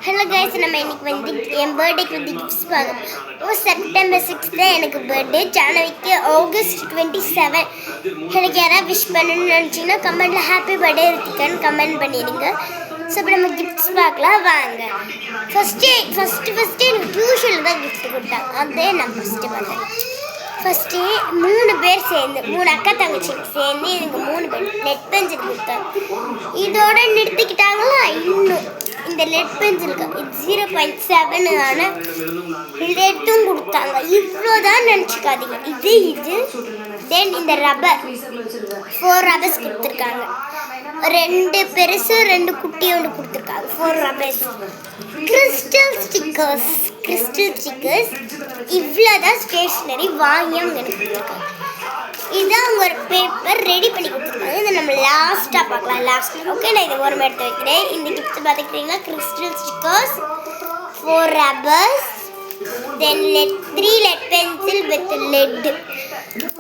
Hello guys, நம்ம இன்னைக்கு வந்து என் பர்த்டேக்கு வந்து கிஃப்ட்ஸ் பார்க்கணும். செப்டம்பர் 6 தான் எனக்கு பர்த்டே. ஜனவரிக்கு ஆகஸ்ட் 27. எனக்கு யாராவது விஷ் பண்ணணும்னு நினச்சிங்கன்னா கமெண்ட்டில் ஹாப்பி பர்த்டே ரித்திகான்னு கமெண்ட் பண்ணிடுங்க. ஸோ இப்போ நம்ம கிஃப்ட்ஸ் பார்க்கலாம் வாங்க. ஃபஸ்ட்டு எனக்கு டியூஷனில் தான் கிஃப்ட் கொடுத்தாங்க. அதே நான் ஃபஸ்ட்டு பார்த்தேன். ஃபஸ்ட்டு 3 பேர் சேர்ந்து 3 அக்கா தங்கச்சிங்க சேர்ந்து எனக்கு 3 பேர் லெட் பென்சில் கொடுத்தாங்க. இதோட நிறுத்திக்கிட்டாங்களா? இன்னும் இந்த லெட் பென்சிலுக்கு 0.7 ஆன லெட்டும் கொடுத்தாங்க. இவ்வளோதான் நினச்சிக்காதீங்க. இது தென் இந்த ரப்பர் 4 ரப்பர்ஸ் கொடுத்துருக்காங்க. 2 பெருசு 2 குட்டி ஒன்று கொடுத்துருக்காங்க. 4 ரப்பர்ஸ். கிறிஸ்டல் ஸ்டிக்கர்ஸ் இவ்வளோதான் ஸ்டேஷ்னரி வாங்கி அவங்க எனக்கு கொடுத்துருக்காங்க. இதுதான் அவங்க ஒரு பேப்பர் ரெடி பண்ணி கொடுத்துருக்காங்க. இதை நம்ம லாஸ்ட்டாக பார்க்கலாம். ஓகே, நான் இதை ஓரமாக எடுத்து வைக்கிறேன். இந்த கிஃப்ட் பார்த்துக்கிட்டீங்கன்னா crystal stickers, 4 rubbers, then 3 let pencil with let.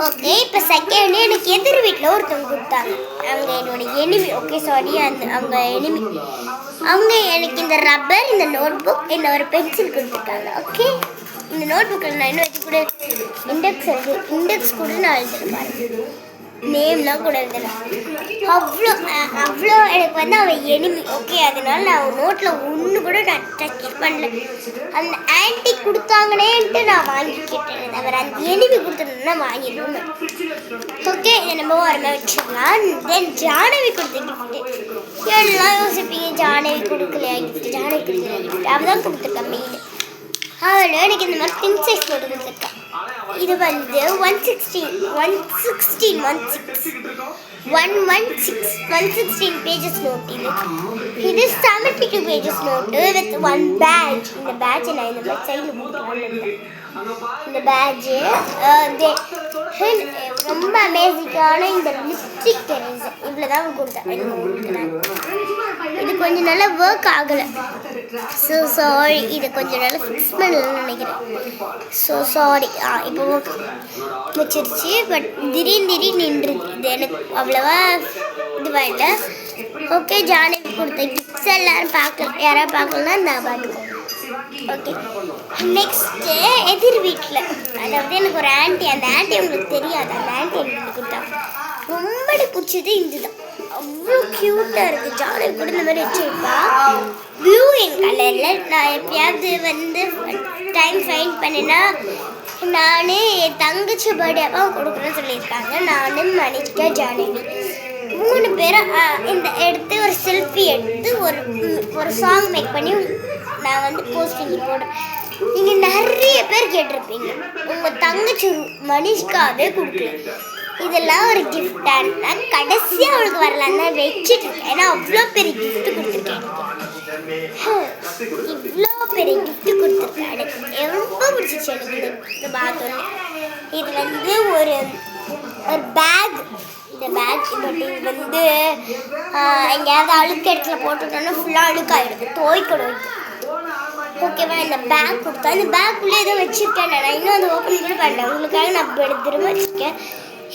Okay, இப்போ செகண்ட் எனக்கு எதிர் வீட்டில் ஒருத்தவங்க கொடுத்தாங்க. அவங்க என்னோட எனிமி. ஓகே சாரி, அவங்க எனிமி. அவங்க எனக்கு இந்த ரப்பர், இந்த நோட் புக், இந்த ஒரு பென்சில் கொடுத்துருக்காங்க. ஓகே, இந்த நோட் புக்கில் நான் இன்னும் வச்சு கூட இண்டெக்ஸ் கூட நான் எழுதுறேன். நேம்லாம் கூட எழுதுறேன். அவ்வளோ எனக்கு வந்து அவன் எனிமி. ஓகே, அதனால நான் நோட்டில் ஒன்று கூட நான் டச் பண்ணல. அந்த ஆன்டி கொடுத்தாங்கன்னேன்ட்டு நான் வாங்கிக்கிட்டேன். அவர் அந்த எனிமி கொடுத்துருந்தா வாங்கிடுவேன். ஓகே, இதை நம்ம ஓரமாக வச்சுக்கலாம். தென் ஜானவி கொடுத்த கிஃப்ட்டு எல்லாம் யோசிப்பீங்க, ஜானவி கொடுக்கலையா கிஃப்ட், ஜானவி கொடுக்கலையா கிஃப்ட். அவள் தான் கொடுத்துருக்கா மெயின். அவள் எனக்கு இந்த மாதிரி பிங்க் சைஸ் நோட்டு கொடுத்துருக்கேன். இது வந்து 116 பேஜஸ் நோட். இது 72 பேஜஸ் நோட்டு வித் 1 பேட்ச். இந்த பேட்சை நான் இந்த மாதிரி சைடில் போட்டு இந்த பேட்சு ரொம்ப அமேசிங்கான இந்த லிப்ஸ்டிக் எரேசர் இவ்வளோதான் கொடுத்தேன். இது கொஞ்சம் நல்லா ஒர்க் ஆகலை. ஸோ சாரி, இதை கொஞ்சம் நல்லா ஃபிக்ஸ் பண்ணலன்னு நினைக்கிறேன். So sorry. இப்போ வச்சிருச்சு. பட் திடீர்னு நின்றுது. இது எனக்கு அவ்வளோவா இதுவாக இல்லை. ஓகே, ஜானவி கொடுத்த கிஃப்ட்ஸ் எல்லாரும் யாராவது பார்க்கலன்னா நான் பார்த்துக்கோங்க. ஓகே, நெக்ஸ்ட்டு எதிர் வீட்டில், அதாவது எனக்கு ஒரு ஆன்ட்டி. அந்த ஆன்ட்டி உங்களுக்கு தெரியாது. அந்த ஆன்ட்டி எனக்கு கொடுத்தாங்க. ரொம்ப பிடிச்சது இதுதான். அவ்வளோ க்யூட்டாக இருக்குது. ஜானவி கூட இந்த மாதிரி வச்சுருப்பா. ப்ளூ இன் கலரில். நான் எப்பயாவது வந்து டைம் ஃபைன் பண்ணினா நான் என் தங்கச்சி பர்த்டே அப்போ கொடுக்குறேன்னு சொல்லியிருக்காங்க. நானும் மணிக்கா ஜானவி 3 பேரும் இந்த எடுத்து ஒரு செல்ஃபி எடுத்து ஒரு சாங் மேக் பண்ணி நான் வந்து போஸ்டிங் போடுறேன். நீங்கள் நிறைய பேர் கேட்டிருப்பீங்க, உங்கள் தங்கச்சி மனிஷ்காவே கொடுக்கல. இதெல்லாம் ஒரு கிஃப்டாக நான் கடைசியாக அவளுக்கு வரலான்னு தான் வச்சுட்டு இருக்கேன். ஏன்னா அவ்வளோ பெரிய கிஃப்ட் கொடுத்துருக்கேன். இவ்வளோ பெரிய கிஃப்ட் கொடுத்துருக்கேன். எனக்கு ரொம்ப பிடிச்சிச்சு. எனக்கு இந்த பார்த்தோன்னே இது வந்து ஒரு பேக். இந்த பேக் பட் இது வந்து எங்கேயாவது அழுக்கு இடத்துல போட்டுட்டோன்னா ஃபுல்லாக அழுக்காயிடும், துவைக்கணும். ஓகேவா? இந்த பேக் கொடுத்தா இந்த பேக்குள்ளே ஏதோ வச்சுருக்கேன். நான் இன்னும் அதை ஓப்பன் கூட பண்ணேன். உங்களுக்காக நான் திரும்ப வச்சுருக்கேன்.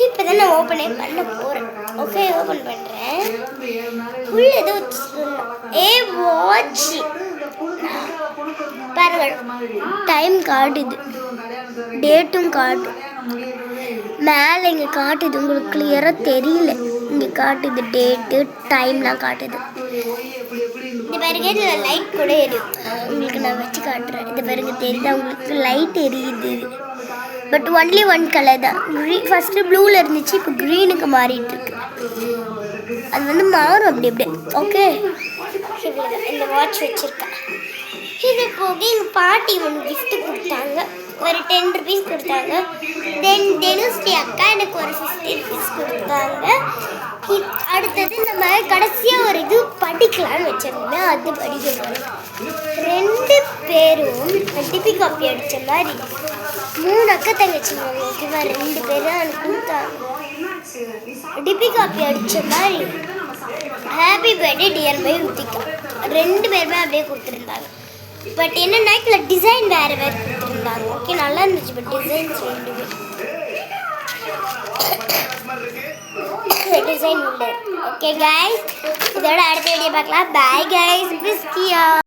இப்போ தான் நான் ஓப்பனே பண்ண போகிறேன். ஓகே, ஓப்பன் பண்ணுறேன். ஃபுல் ஏதோ வாட்ச் பாருங்கள், டைம் காட்டுது, டேட்டும் காட்டும். மேலே இங்கே காட்டுது, உங்களுக்கு கிளியராக தெரியல. இங்கே காட்டுது, டேட்டு டைம்லாம் காட்டுது. இந்த பாருங்க, இதில் லைட் கூட எரியும். உங்களுக்கு நான் வச்சு காட்டுறேன். இந்த பாருங்க, தெரியுதா உங்களுக்கு? லைட் எரியுது. பட் ஒன்லி 1 கலர் தான். ஃபஸ்ட்டு ப்ளூவில் இருந்துச்சு, இப்போ க்ரீனுக்கு மாறிட்டுருக்கு. அது வந்து மாறும் அப்படி அப்படியே. ஓகே, இந்த வாட்ச் வச்சுருக்கேன். இது போக எங்கள் பாட்டி ஒன்று கிஃப்ட்டு கொடுத்தாங்க. ஒரு 10 ருபீஸ் கொடுத்தாங்க. தென் டெனுஸ்டி அக்கா எனக்கு ஒரு 50 ருபீஸ் கொடுத்தாங்க. அடுத்தது நம்ம கடைசியாக ஒரு இது படிக்கலான்னு வச்சுருந்தேன். அது படிக்கணும். 2 பேரும் டிபி காப்பி அடித்த மாதிரி 3 அக்கா தங்கச்சிங்க. ஓகேவா? 2 பேர் தான் எனக்கு கொடுத்தாங்க. டிபி காப்பி அடித்த மாதிரி happy birthday dear by Ruthika 2 பேருமே அப்படியே கொடுத்துருந்தாங்க. பட் என்னன்னா இதில் டிசைன் வேறு கொடுத்துருந்தாங்க. ஓகே, நல்லா இருந்துச்சு. பட் டிசைன்ஸ் 2 டிசைன் உண்டு. ஓகே கைஸ், இதோட அடுத்த வீடியோ பார்க்கலாம். Bye guys.